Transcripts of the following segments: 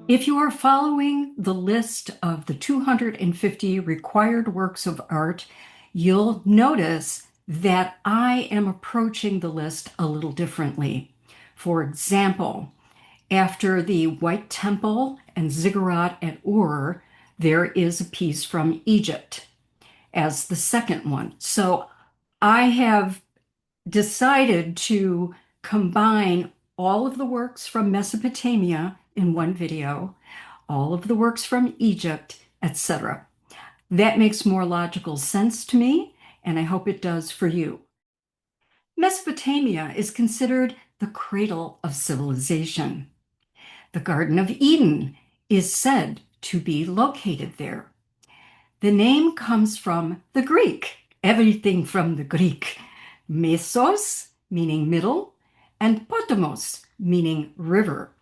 If you are following the list of the 250 required works of art, you'll notice that I am approaching the list a little differently. For example, after the White Temple and Ziggurat at Ur, there is a piece from Egypt as the second one. So I have decided to combine all of the works from Mesopotamia in one video, all of the works from Egypt, etc. That makes more logical sense to me, and I hope it does for you. Mesopotamia is considered the cradle of civilization. The Garden of Eden is said to be located there. The name comes from the Greek, everything from the Greek. Mesos, meaning middle, and potamos, meaning river.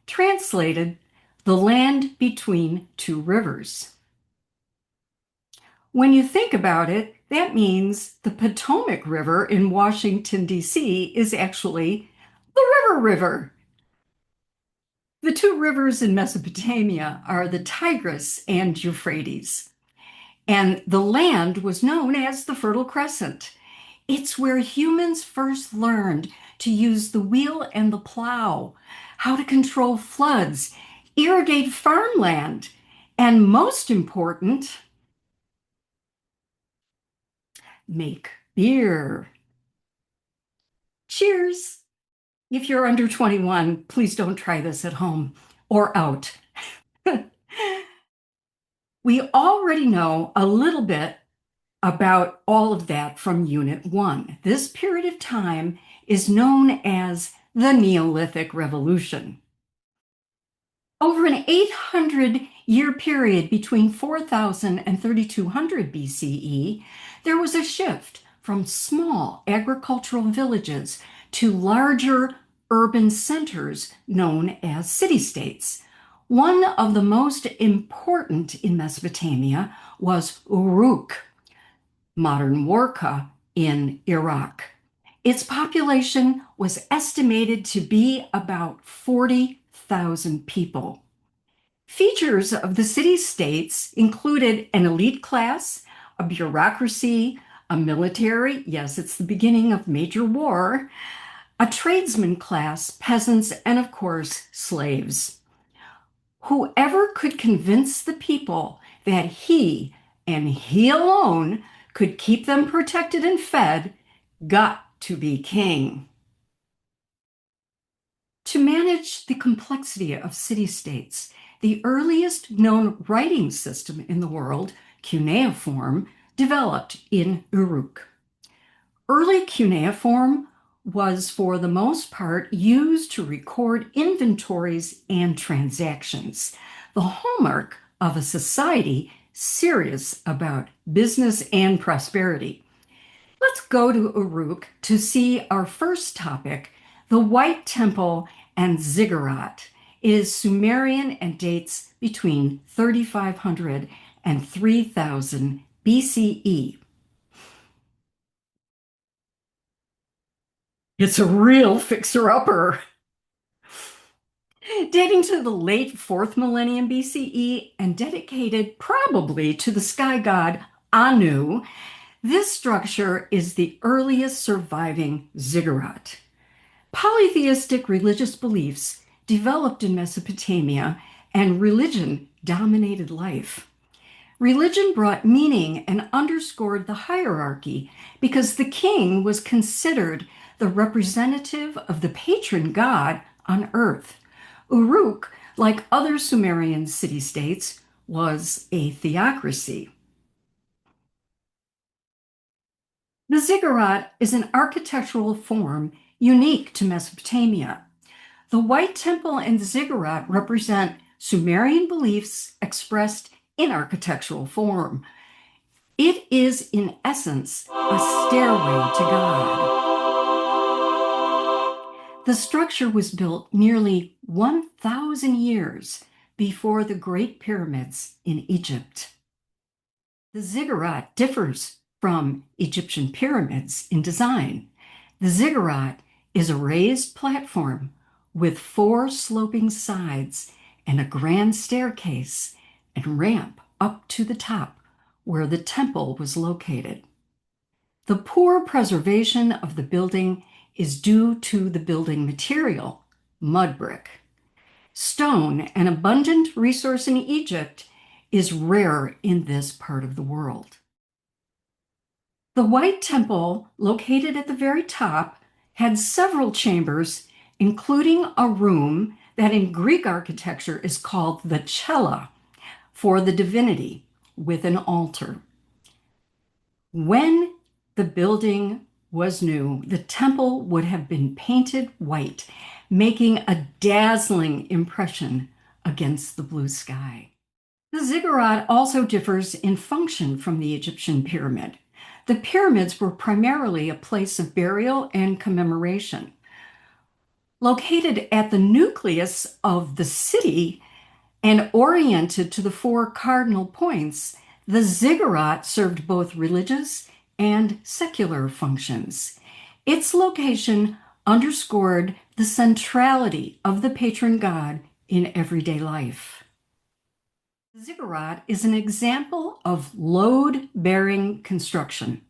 Translated, the land between two rivers. When you think about it, that means the Potomac River in Washington, D.C. is actually the River. The two rivers in Mesopotamia are the Tigris and Euphrates, and the land was known as the Fertile Crescent. It's where humans first learned to use the wheel and the plow, how to control floods, irrigate farmland, and most important, make beer. Cheers! If you're under 21, please don't try this at home or out. We already know a little bit about all of that from Unit 1. This period of time is known as the Neolithic Revolution. Over an 800-year period between 4000 and 3200 BCE, there was a shift from small agricultural villages to larger urban centers known as city-states. One of the most important in Mesopotamia was Uruk, modern Warka, in Iraq. Its population was estimated to be about 40,000 people. Features of the city-states included an elite class, a bureaucracy, a military, yes, it's the beginning of major war, a tradesman class, peasants, and of course, slaves. Whoever could convince the people that he and he alone could keep them protected and fed got to be king. To manage the complexity of city-states, the earliest known writing system in the world, cuneiform, developed in Uruk. Early cuneiform was, for the most part, used to record inventories and transactions, the hallmark of a society serious about business and prosperity. Let's go to Uruk to see our first topic, the White Temple and Ziggurat. It is Sumerian and dates between 3500 and 3000 BCE. It's a real fixer-upper. Dating to the late 4th millennium BCE and dedicated probably to the sky god Anu, this structure is the earliest surviving ziggurat. Polytheistic religious beliefs developed in Mesopotamia, and religion dominated life. Religion brought meaning and underscored the hierarchy because the king was considered the representative of the patron god on earth. Uruk, like other Sumerian city-states, was a theocracy. The ziggurat is an architectural form unique to Mesopotamia. The White Temple and ziggurat represent Sumerian beliefs expressed in architectural form. It is, in essence, a stairway to God. The structure was built nearly 1,000 years before the Great Pyramids in Egypt. The ziggurat differs from Egyptian pyramids in design. The ziggurat is a raised platform with 4 sloping sides and a grand staircase and ramp up to the top where the temple was located. The poor preservation of the building is due to the building material, mud brick. Stone, an abundant resource in Egypt, is rare in this part of the world. The White Temple, located at the very top, had several chambers, including a room that in Greek architecture is called the cella for the divinity, with an altar. When the building was new, the temple would have been painted white, making a dazzling impression against the blue sky. The ziggurat also differs in function from the Egyptian pyramid. The pyramids were primarily a place of burial and commemoration. Located at the nucleus of the city and oriented to the four cardinal points, the ziggurat served both religious and secular functions. Its location underscored the centrality of the patron god in everyday life. The ziggurat is an example of load-bearing construction.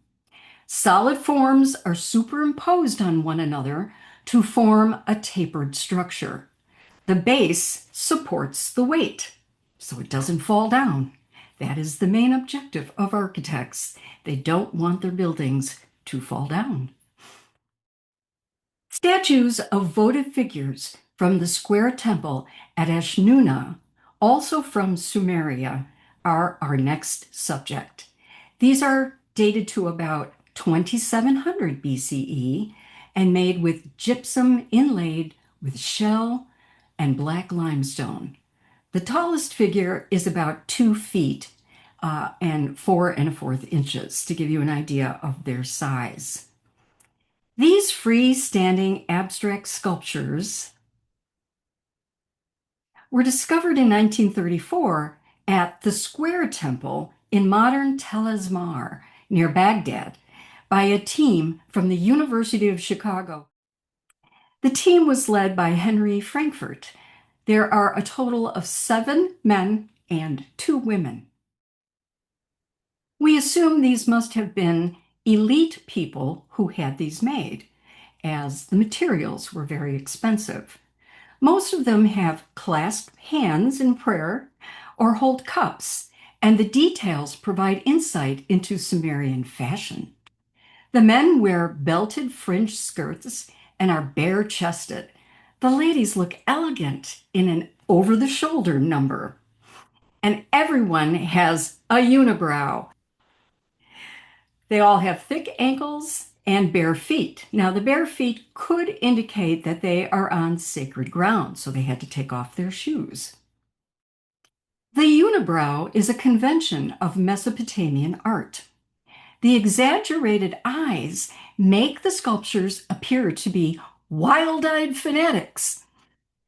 Solid forms are superimposed on one another to form a tapered structure. The base supports the weight, so it doesn't fall down. That is the main objective of architects. They don't want their buildings to fall down. Statues of votive figures from the square temple at Eshnunna, also from Sumeria, are our next subject. These are dated to about 2700 BCE and made with gypsum inlaid with shell and black limestone. The tallest figure is about 2 feet and 4 1/4 inches, to give you an idea of their size. These freestanding abstract sculptures were discovered in 1934 at the Square Temple in modern Tel Asmar near Baghdad by a team from the University of Chicago. The team was led by Henry Frankfurt. There are a total of 7 men and 2 women. We assume these must have been elite people who had these made, as the materials were very expensive. Most of them have clasped hands in prayer or hold cups, and the details provide insight into Sumerian fashion. The men wear belted fringe skirts and are bare-chested. The ladies look elegant in an over-the-shoulder number. And everyone has a unibrow. They all have thick ankles and bare feet. Now, the bare feet could indicate that they are on sacred ground, so they had to take off their shoes. The unibrow is a convention of Mesopotamian art. The exaggerated eyes make the sculptures appear to be wild-eyed fanatics,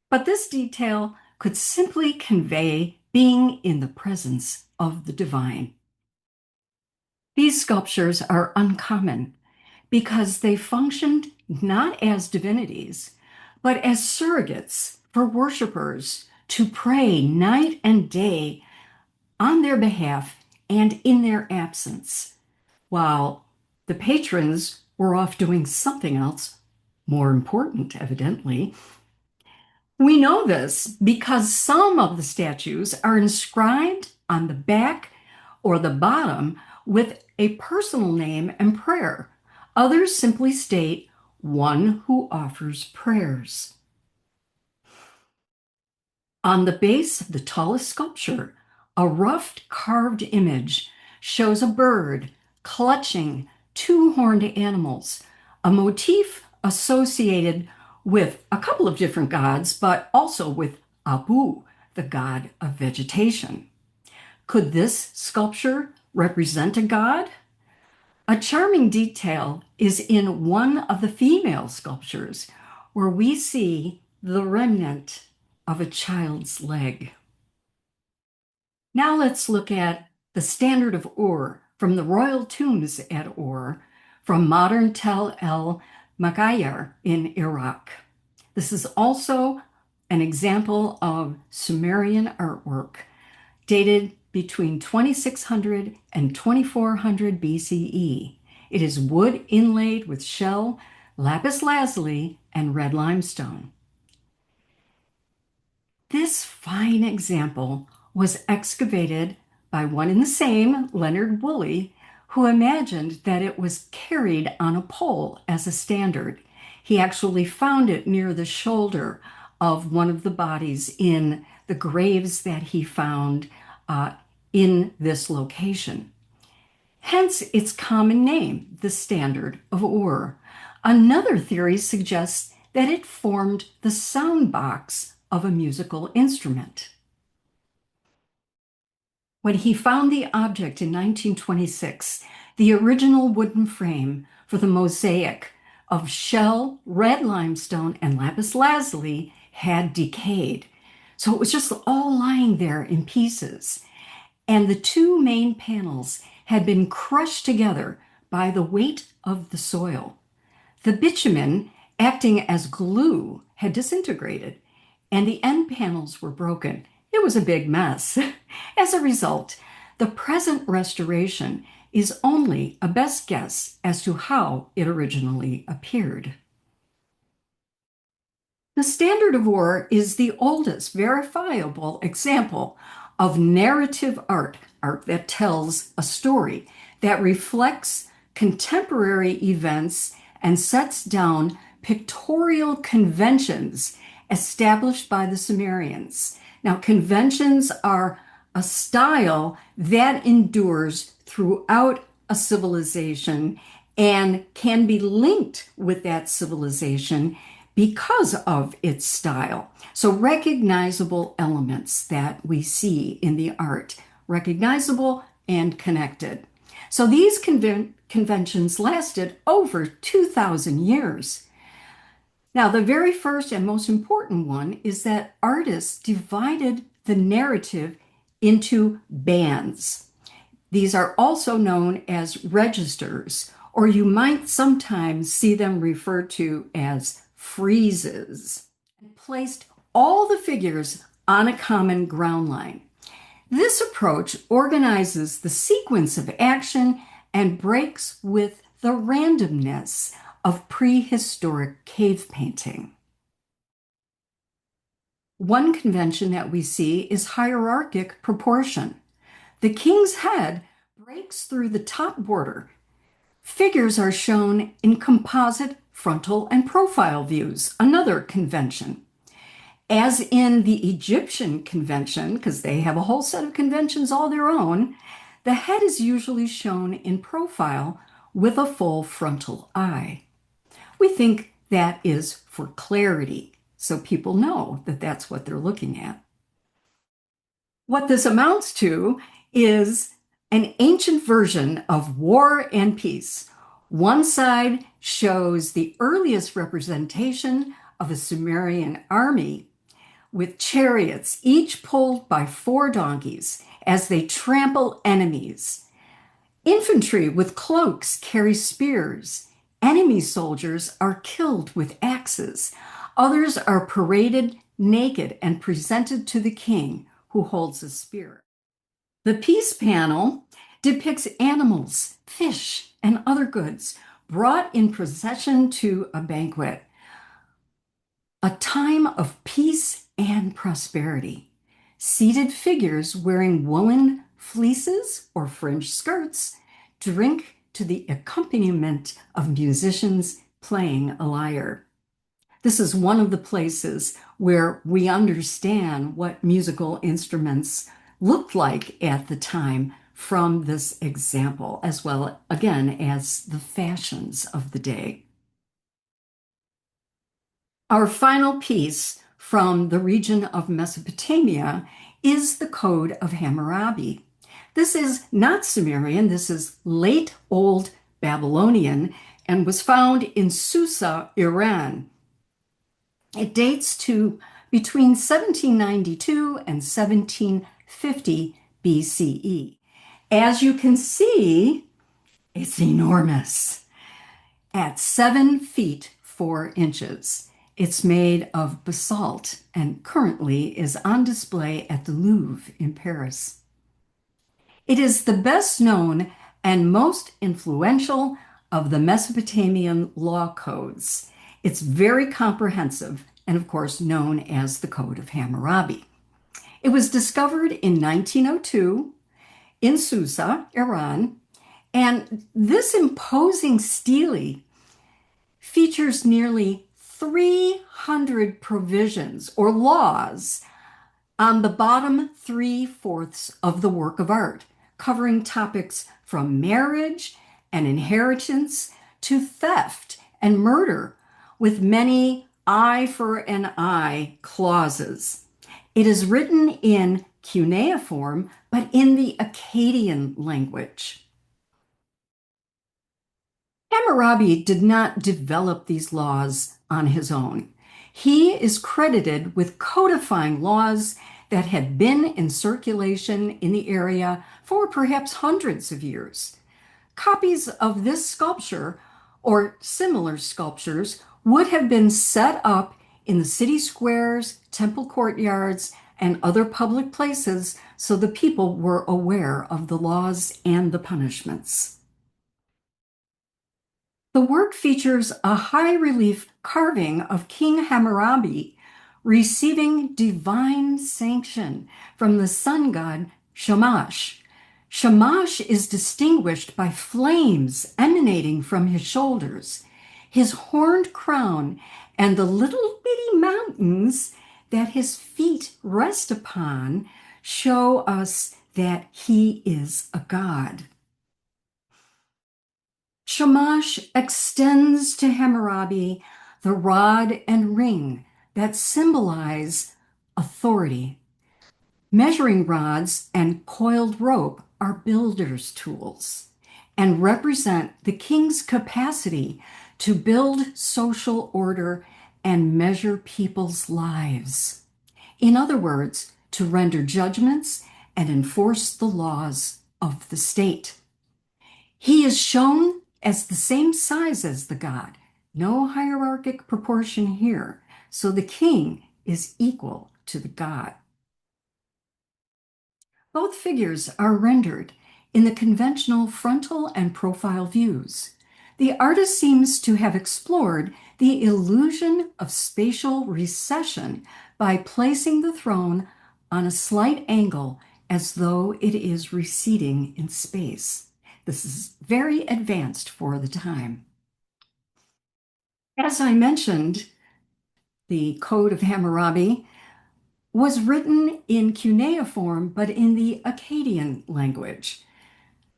but this detail could simply convey being in the presence of the divine. These sculptures are uncommon because they functioned not as divinities, but as surrogates for worshipers to pray night and day on their behalf and in their absence, while the patrons were off doing something else more important, evidently. We know this because some of the statues are inscribed on the back or the bottom with a personal name and prayer. Others simply state one who offers prayers. On the base of the tallest sculpture, a rough carved image shows a bird clutching 2 horned animals, a motif associated with a couple of different gods, but also with Abu, the god of vegetation. Could this sculpture represent a god? A charming detail is in one of the female sculptures, where we see the remnant of a child's leg. Now let's look at the Standard of Ur from the royal tombs at Ur from modern Tel el Makayar in Iraq. This is also an example of Sumerian artwork dated between 2600 and 2400 BCE. It is wood inlaid with shell, lapis lazuli, and red limestone. This fine example was excavated by one and the same Leonard Woolley, who imagined that it was carried on a pole as a standard. He actually found it near the shoulder of one of the bodies in the graves that he found in this location. Hence its common name, the Standard of Ur. Another theory suggests that it formed the sound box of a musical instrument. When he found the object in 1926, the original wooden frame for the mosaic of shell, red limestone, and lapis lazuli had decayed. So it was just all lying there in pieces. And the two main panels had been crushed together by the weight of the soil. The bitumen, acting as glue, had disintegrated, and the end panels were broken. It was a big mess. As a result, the present restoration is only a best guess as to how it originally appeared. The Standard of Ur is the oldest verifiable example of narrative art, art that tells a story, that reflects contemporary events and sets down pictorial conventions established by the Sumerians. Now, conventions are a style that endures throughout a civilization and can be linked with that civilization because of its style. So recognizable elements that we see in the art, recognizable and connected. So these conventions lasted over 2,000 years. Now, the very first and most important one is that artists divided the narrative into bands. These are also known as registers, or you might sometimes see them referred to as friezes, and placed all the figures on a common ground line. This approach organizes the sequence of action and breaks with the randomness of prehistoric cave painting. One convention that we see is hierarchic proportion. The king's head breaks through the top border. Figures are shown in composite frontal and profile views, another convention. As in the Egyptian convention, because they have a whole set of conventions all their own, the head is usually shown in profile with a full frontal eye. We think that is for clarity, so people know that that's what they're looking at. What this amounts to is an ancient version of War and Peace. One side shows the earliest representation of a Sumerian army with chariots, each pulled by 4 donkeys as they trample enemies. Infantry with cloaks carry spears. Enemy soldiers are killed with axes. Others are paraded naked and presented to the king, who holds a spear. The peace panel depicts animals, fish, and other goods brought in procession to a banquet, a time of peace and prosperity. Seated figures wearing woolen fleeces or fringed skirts drink to the accompaniment of musicians playing a lyre. This is one of the places where we understand what musical instruments looked like at the time from this example, as well, again, as the fashions of the day. Our final piece from the region of Mesopotamia is the Code of Hammurabi. This is not Sumerian, this is late Old Babylonian and was found in Susa, Iran. It dates to between 1792 and 1750 BCE. As you can see, it's enormous at 7 feet 4 inches. It's made of basalt and currently is on display at the Louvre in Paris. It is the best known and most influential of the Mesopotamian law codes. It's very comprehensive and, of course, known as the Code of Hammurabi. It was discovered in 1902 in Susa, Iran, and this imposing stele features nearly 300 provisions or laws on the bottom 3/4 of the work of art, covering topics from marriage and inheritance to theft and murder, with many eye for an eye clauses. It is written in cuneiform, but in the Akkadian language. Hammurabi did not develop these laws on his own. He is credited with codifying laws that had been in circulation in the area for perhaps hundreds of years. Copies of this sculpture or similar sculptures would have been set up in the city squares, temple courtyards, and other public places so the people were aware of the laws and the punishments. The work features a high relief carving of King Hammurabi receiving divine sanction from the sun god Shamash. Shamash is distinguished by flames emanating from his shoulders, his horned crown, and the little bitty mountains that his feet rest upon show us that he is a god. Shamash extends to Hammurabi the rod and ring that symbolize authority. Measuring rods and coiled rope are builders' tools and represent the king's capacity to build social order and measure people's lives. In other words, to render judgments and enforce the laws of the state. He is shown as the same size as the god, no hierarchic proportion here, so the king is equal to the god. Both figures are rendered in the conventional frontal and profile views. The artist seems to have explored the illusion of spatial recession by placing the throne on a slight angle as though it is receding in space. This is very advanced for the time. As I mentioned, the Code of Hammurabi was written in cuneiform, but in the Akkadian language.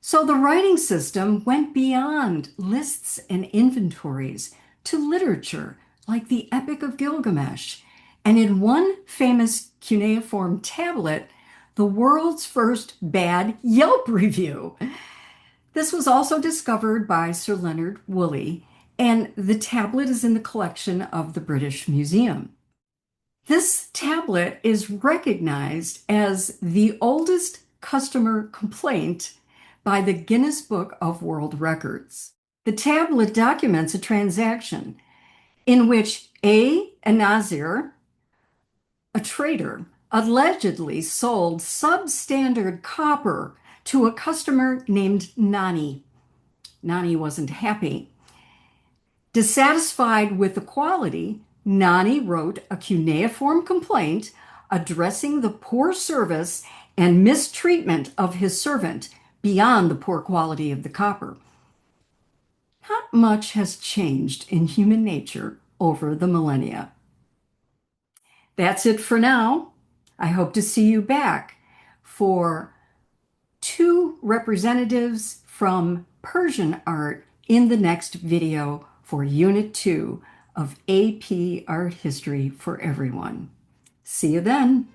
So the writing system went beyond lists and inventories to literature like the Epic of Gilgamesh, and in one famous cuneiform tablet, the world's first bad Yelp review. This was also discovered by Sir Leonard Woolley, and the tablet is in the collection of the British Museum. This tablet is recognized as the oldest customer complaint by the Guinness Book of World Records. The tablet documents a transaction in which A. Nazir, a trader, allegedly sold substandard copper to a customer named Nani. Nani wasn't happy. Dissatisfied with the quality, Nani wrote a cuneiform complaint addressing the poor service and mistreatment of his servant beyond the poor quality of the copper. Not much has changed in human nature over the millennia. That's it for now. I hope to see you back for 2 representatives from Persian art in the next video for Unit 2 of AP Art History for Everyone. See you then.